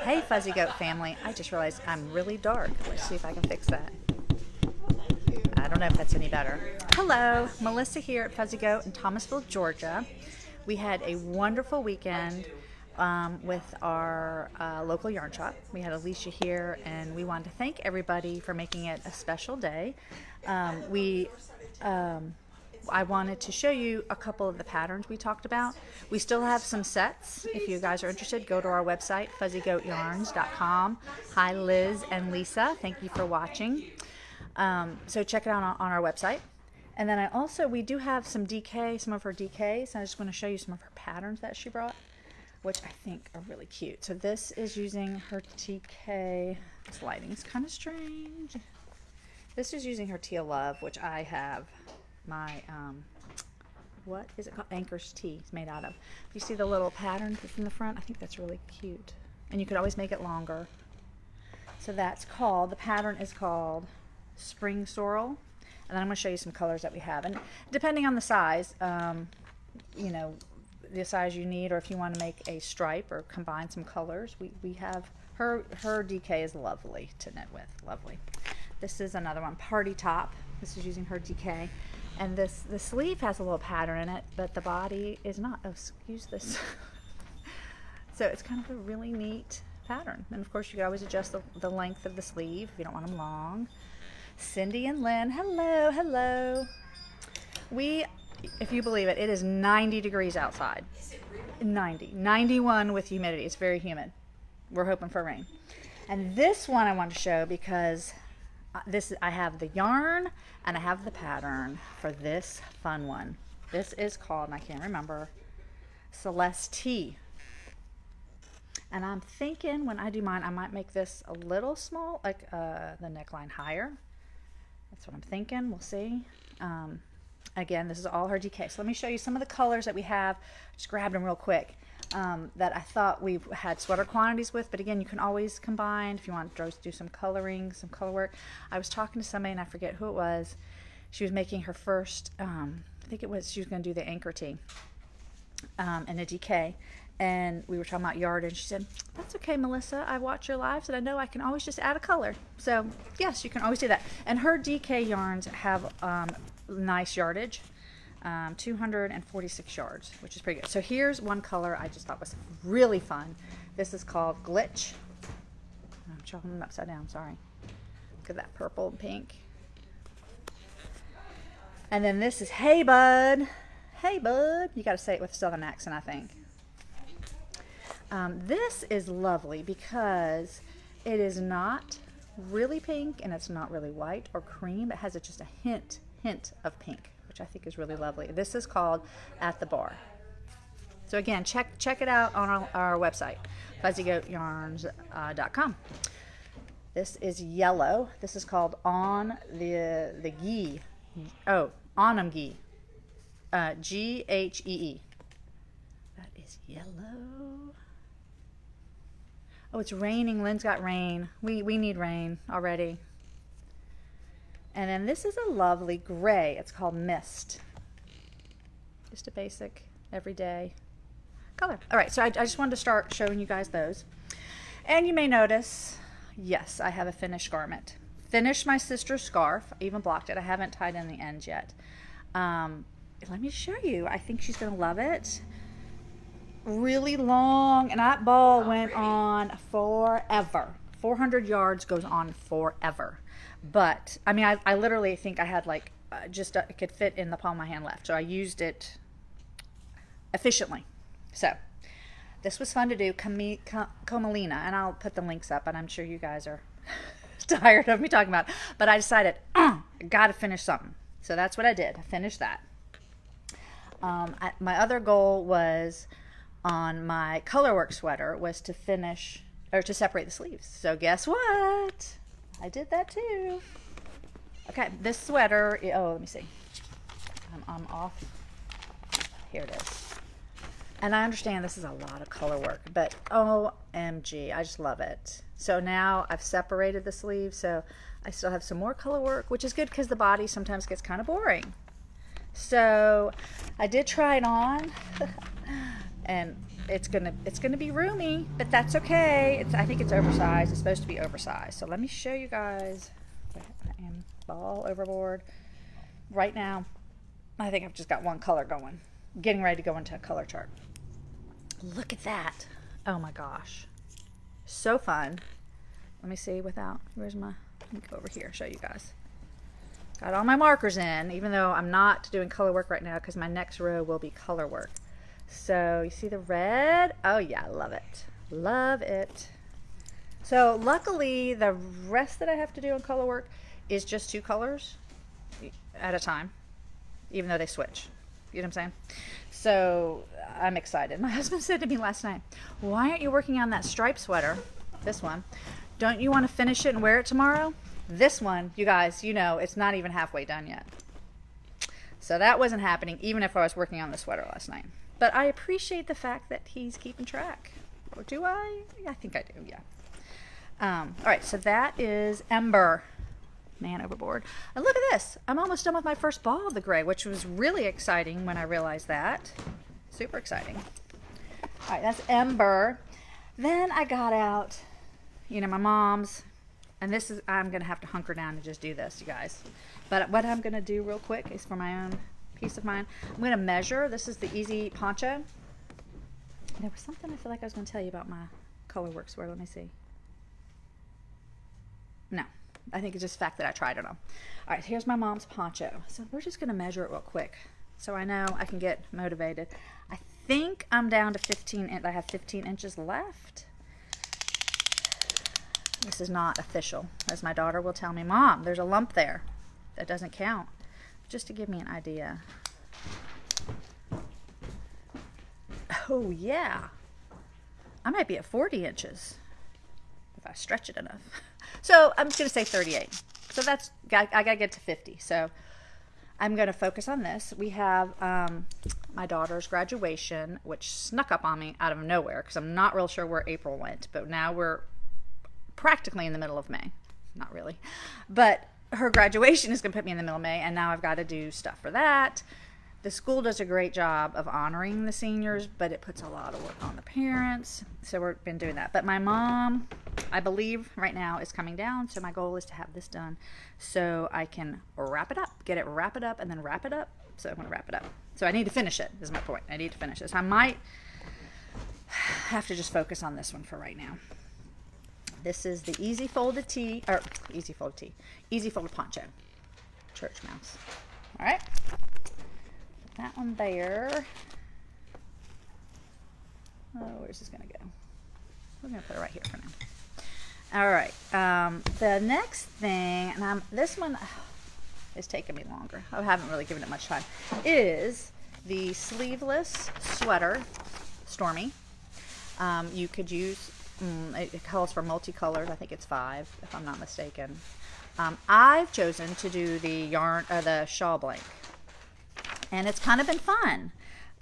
Hey, Fuzzy Goat family. I just realized I'm really dark. Let's see if I can fix that. I don't know if that's any better. Hello, Melissa here at Fuzzy Goat in Thomasville, Georgia. We had a wonderful weekend with our local yarn shop. We had Alicia here, and we wanted to thank everybody for making it a special day. I wanted to show you a couple of the patterns we talked about. We still have some sets. If you guys are interested, go to our website, fuzzygoatyarns.com. Hi, Liz and Lisa. Thank you for watching. So check it out on our website. And then we do have some DK, some of her DKs. I just want to show you some of her patterns that she brought, which I think are really cute. So this is using her DK. This lighting's kind of strange. This is using her Tia Love, which I have my, what is it called? Anchor's Tee is made out of. You see the little pattern that's in the front? I think that's really cute. And you could always make it longer. So that's called, the pattern is called Spring Sorrel. And then I'm going to show you some colors that we have. And depending on the size, you know, the size you need, or if you want to make a stripe or combine some colors, we have, her DK is lovely to knit with, lovely. This is another one, Party Top. This is using her DK. And the sleeve has a little pattern in it, but the body is not. Oh, excuse this. So it's kind of a really neat pattern. And of course, you can always adjust the length of the sleeve if you don't want them long. Cindy and Lynn, hello, hello. If you believe it, it is 90 degrees outside. 91 with humidity. It's very humid. We're hoping for rain. And this one I want to show because I have the yarn and I have the pattern for this fun one. This is called, and I can't remember, Celeste. And I'm thinking when I do mine, I might make this a little small, like the neckline higher. That's what I'm thinking. We'll see. Again, this is all her DK. So let me show you some of the colors that we have. Just grabbed them real quick. That I thought we had sweater quantities with, but again, you can always combine if you want to do some coloring, some color work. I was talking to somebody, and I forget who it was. She was making her first, I think it was, she was going to do the anchor tee and a DK, and we were talking about yard, and she said, that's okay, Melissa, I watch your lives, and I know I can always just add a color. So yes, you can always do that. And her DK yarns have nice yardage. 246 yards, which is pretty good. So here's one color I just thought was really fun. This is called Glitch. I'm chopping them upside down, sorry. Look at that purple and pink. And then this is Hey Bud. Hey Bud. You got to say it with a southern accent, I think. This is lovely because it is not really pink and it's not really white or cream. It has just a hint of pink, which I think is really lovely. This is called At the Bar. So again, check it out on our website, fuzzygoatyarns.com. This is yellow. This is called On the Gee. Oh, Onum Gee. Ghee. That is yellow. Oh, it's raining. Lynn's got rain. We need rain already. And then this is a lovely gray. It's called Mist. Just a basic, everyday color. All right, so I just wanted to start showing you guys those. And you may notice, yes, I have a finished garment. Finished my sister's scarf. I even blocked it. I haven't tied in the ends yet. Let me show you. I think she's going to love it. Really long, and that ball went on forever. 400 yards goes on forever. But I mean, I literally think I had like it could fit in the palm of my hand left, so I used it efficiently. So this was fun to do. Comelina, and I'll put the links up, and I'm sure you guys are tired of me talking about it. But I decided I gotta finish something, so that's what I did. I finished that. My other goal was on my colorwork sweater was to finish or to separate the sleeves. So guess what? I did that too. Okay, this sweater, oh, let me see. I'm off. Here it is. And I understand this is a lot of color work, but OMG, I just love it. So now I've separated the sleeves, so I still have some more color work, which is good because the body sometimes gets kind of boring. So I did try it on, and it's gonna be roomy, but that's okay. I think it's oversized. It's supposed to be oversized. So let me show you guys. I am ball overboard right now. I think I've just got one color going. Getting ready to go into a color chart. Look at that. Oh my gosh. So fun. Let me see without, where's my, let me go over here, show you guys. Got all my markers in, even though I'm not doing color work right now because my next row will be color work. So you see the red? Oh yeah, love it. Love it. So luckily the rest that I have to do on color work is just 2 colors at a time, even though they switch. You know what I'm saying? So I'm excited. My husband said to me last night, why aren't you working on that striped sweater? This one. Don't you want to finish it and wear it tomorrow? This one, you guys, you know, it's not even halfway done yet. So that wasn't happening even if I was working on the sweater last night. But I appreciate the fact that he's keeping track. Or do I? I think I do, yeah. All right, so that is Ember. Man overboard. And look at this. I'm almost done with my first ball of the gray, which was really exciting when I realized that. Super exciting. All right, that's Ember. Then I got out, you know, my mom's, and this is, I'm going to have to hunker down and just do this, you guys. But what I'm going to do real quick is for my own peace of mind, I'm going to measure. This is the Easy Poncho. There was something I feel like I was going to tell you about my color work sweater. Let me see. No. I think it's just the fact that I tried it on. All right, here's my mom's poncho. So we're just going to measure it real quick so I know I can get motivated. I think I'm down to 15, I have 15 inches left. This is not official. As my daughter will tell me, Mom, there's a lump there. That doesn't count. Just to give me an idea. Oh, yeah. I might be at 40 inches if I stretch it enough. So I'm just going to say 38. So that's, I got to get to 50. So I'm going to focus on this. We have my daughter's graduation, which snuck up on me out of nowhere because I'm not real sure where April went. But now we're practically in the middle of May. Not really. But her graduation is going to put me in the middle of May, and now I've got to do stuff for that. The school does a great job of honoring the seniors, but it puts a lot of work on the parents. So we've been doing that. But my mom, I believe right now, is coming down. So my goal is to have this done so I can wrap it up, get it, wrap it up, and then wrap it up. So I'm going to wrap it up. So I need to finish it, is my point. I need to finish this. I might have to just focus on this one for right now. This is the Easy Folded Easy Folded Poncho. Church mouse. All right. That one there. Oh, where's this going to go? We're going to put it right here for now. All right. The next thing, and this one is taking me longer. I haven't really given it much time. Is the Sleeveless Sweater Stormy. You could use, it calls for multicolored. I think it's 5, if I'm not mistaken. I've chosen to do the yarn, the shawl blank. And it's kind of been fun.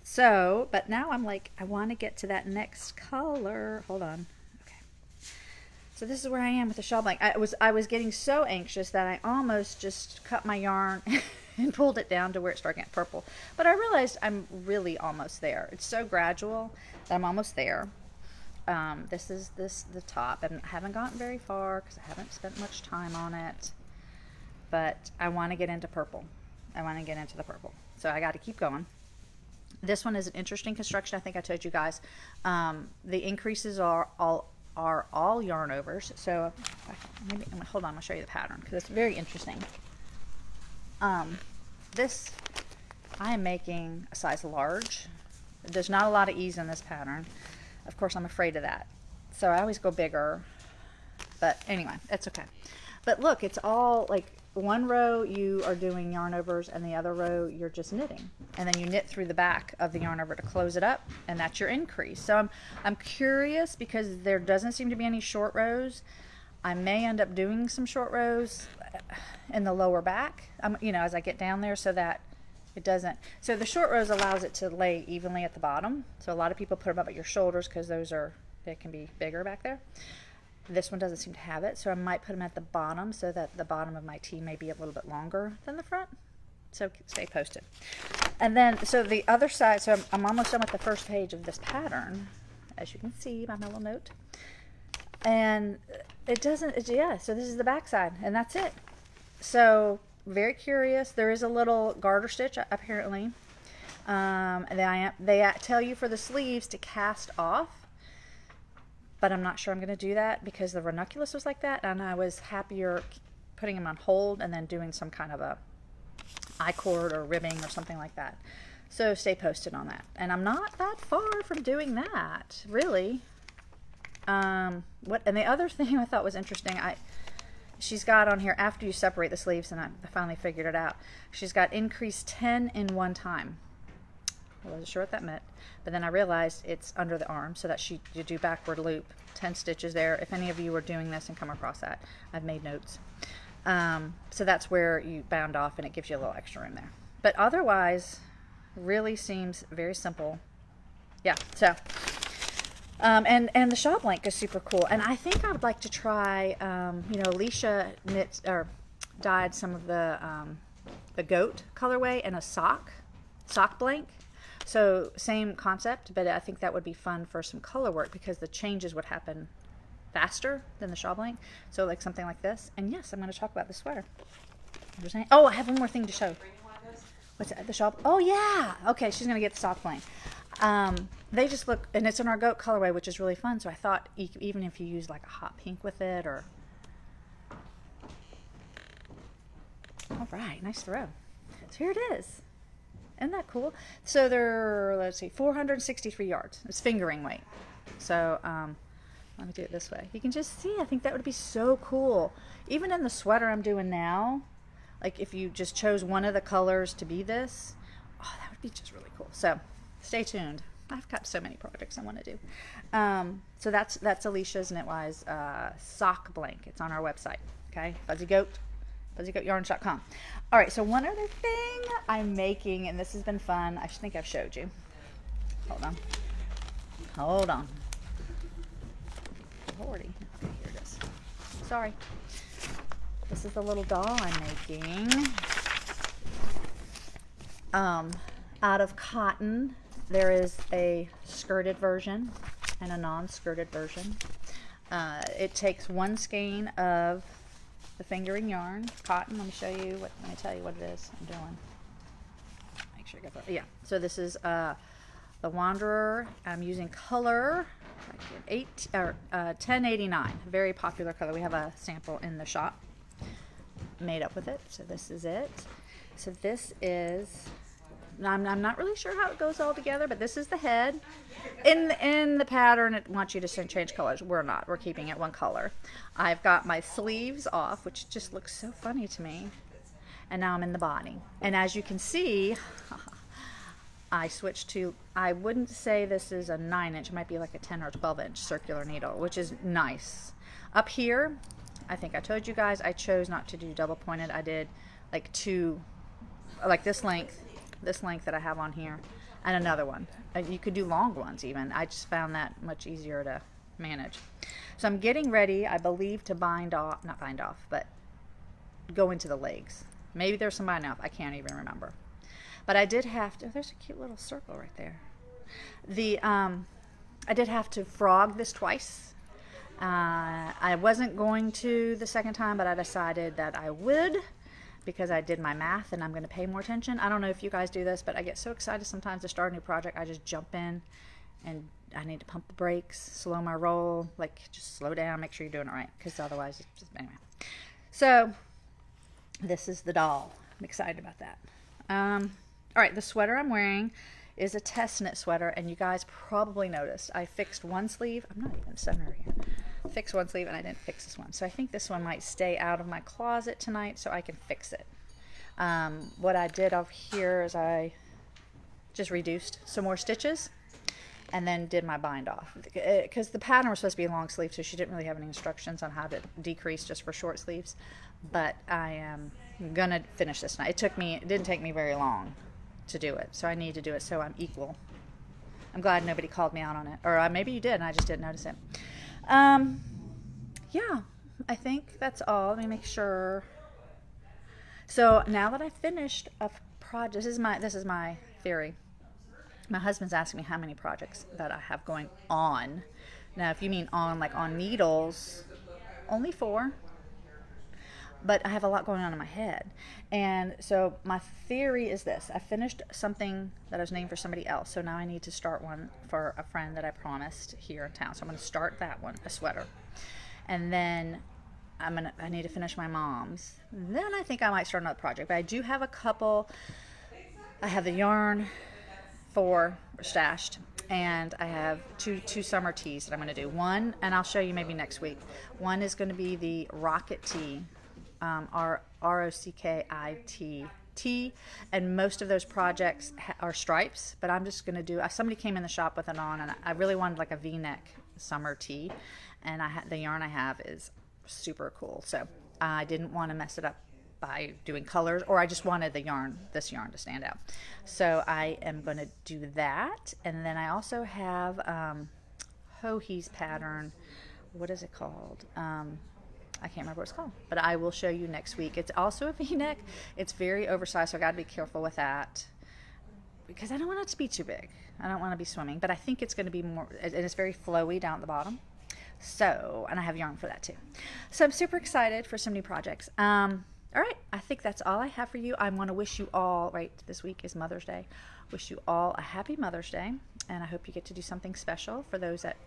So, but now I'm like, I want to get to that next color. Hold on. Okay. So this is where I am with the shawl blank. I was getting so anxious that I almost just cut my yarn and pulled it down to where it started getting purple. But I realized I'm really almost there. It's so gradual that I'm almost there. This is the top, and I haven't gotten very far because I haven't spent much time on it. But I want to get into purple. I want to get into the purple. So I got to keep going. This one is an interesting construction. I think I told you guys. The increases are all yarn overs. So maybe hold on. I'll show you the pattern because it's very interesting. This I am making a size large. There's not a lot of ease in this pattern. Of course, I'm afraid of that. So I always go bigger. But anyway, it's okay. But look, it's all like one row you are doing yarn overs and the other row you're just knitting. And then you knit through the back of the yarn over to close it up, and that's your increase. So I'm curious because there doesn't seem to be any short rows. I may end up doing some short rows in the lower back, you know, as I get down there so that it doesn't. So the short rows allows it to lay evenly at the bottom. So a lot of people put them up at your shoulders because they can be bigger back there. This one doesn't seem to have it, so I might put them at the bottom so that the bottom of my tee may be a little bit longer than the front. So stay posted. And then, so the other side, so I'm almost done with the first page of this pattern, as you can see by my little note. And it doesn't, yeah, so this is the back side, and that's it. So, very curious. There is a little garter stitch, apparently. They tell you for the sleeves to cast off, but I'm not sure I'm going to do that because the ranunculus was like that, and I was happier putting them on hold and then doing some kind of a I-cord or ribbing or something like that. So stay posted on that. And I'm not that far from doing that, really. And the other thing I thought was interesting, she's got on here, after you separate the sleeves, and I finally figured it out, she's got increase 10 in one time. I wasn't sure what that meant, but then I realized it's under the arm, so that you do backward loop, 10 stitches there. If any of you are doing this and come across that, I've made notes. So that's where you bound off, and it gives you a little extra room there. But otherwise, really seems very simple. Yeah, so, and the shawl blank is super cool. And I think I would like to try, you know, Alicia dyed some of the goat colorway and a sock blank. So same concept, but I think that would be fun for some color work because the changes would happen faster than the shawl blank. So like something like this. And yes, I'm going to talk about the sweater. Oh, I have one more thing to show. What's that? The shawl? Oh yeah. Okay, she's going to get the sock blank. They just look, and it's in our goat colorway, which is really fun. So I thought even if you use like a hot pink with it, or all right, nice throw. So here it is. Isn't that cool? So they're, let's see, 463 yards. It's fingering weight. So let me do it this way. You can just see, I think that would be so cool. Even in the sweater I'm doing now, like if you just chose one of the colors to be this, oh, that would be just really cool. So stay tuned. I've got so many projects I want to do. So that's Alicia's Knitwise sock blank. It's on our website. Okay, fuzzygoatyarns.com. All right, so one other thing I'm making, and this has been fun. I think I've showed you. Hold on. Lordy. Okay, here it is. Sorry. This is the little doll I'm making. Out of cotton, there is a skirted version and a non-skirted version. It takes one skein of the fingering yarn, cotton. Let me show you what. Let me tell you what it is I'm doing. Make sure you got that. Yeah. So this is the Wanderer. I'm using color 1089. Very popular color. We have a sample in the shop made up with it. So this is it. So this is. I'm not really sure how it goes all together, but this is the head. In the pattern, it wants you to change colors. We're not. We're keeping it one color. I've got my sleeves off, which just looks so funny to me. And now I'm in the body. And as you can see, I switched to, I wouldn't say this is a 9-inch. It might be like a 10 or 12-inch circular needle, which is nice. Up here, I think I told you guys, I chose not to do double pointed. I did like two, like this length that I have on here, and another one. You could do long ones even. I just found that much easier to manage. So I'm getting ready, I believe, to not bind off, but go into the legs. Maybe there's some binding off. I can't even remember. But I did have to, oh, there's a cute little circle right there. I did have to frog this twice. I wasn't going to the second time, but I decided that I would, because I did my math and I'm going to pay more attention. I don't know if you guys do this, but I get so excited sometimes to start a new project. I just jump in and I need to pump the brakes, slow my roll, like just slow down, make sure you're doing it right, because otherwise it's just, anyway. So this is the doll. I'm excited about that. All right, the sweater I'm wearing is a test knit sweater, and you guys probably noticed I fixed one sleeve. I'm not even center here. Fix one sleeve and I didn't fix this one, so I think this one might stay out of my closet tonight so I can fix it. What I did off here is I just reduced some more stitches and then did my bind off, because the pattern was supposed to be a long sleeve, so she didn't really have any instructions on how to decrease just for short sleeves. But I am gonna finish this tonight. It didn't take me very long to do it, so I need to do it so I'm equal. I'm glad nobody called me out on it, or maybe you did and I just didn't notice it. Yeah, I think that's all. Let me make sure. So now that I finished a project, this is my theory. My husband's asking me how many projects that I have going on. Now, if you mean on, like on needles, only 4. But I have a lot going on in my head. And so my theory is this. I finished something that I was named for somebody else. So now I need to start one for a friend that I promised here in town. So I'm going to start that one, a sweater. And then I need to finish my mom's. Then I think I might start another project. But I do have a couple. I have the yarn for stashed, and I have two summer tees that I'm going to do. One, and I'll show you maybe next week. One is going to be the Rocket Tee, Rockit T, and most of those projects are stripes, but I'm just going to do, somebody came in the shop with it on, and I really wanted like a v-neck summer tee, and the yarn I have is super cool, so I didn't want to mess it up by doing colors, or I just wanted this yarn to stand out. So I am going to do that, and then I also have Hohi's pattern. What is it called? I can't remember what it's called, but I will show you next week. It's also a v-neck. It's very oversized, so I got to be careful with that because I don't want it to be too big. I don't want to be swimming, but I think it's going to be more, and it's very flowy down at the bottom. So, and I have yarn for that too. So I'm super excited for some new projects. All right, I think that's all I have for you. I want to wish you all, right, this week is Mother's Day. Wish you all a happy Mother's Day, and I hope you get to do something special for those that,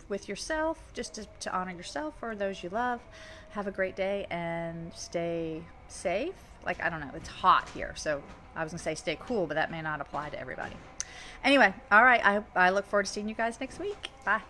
with yourself, just to honor yourself or those you love. Have a great day and stay safe. Like, I don't know, it's hot here, so I was going to say stay cool, but that may not apply to everybody. Anyway, all right, I look forward to seeing you guys next week. Bye.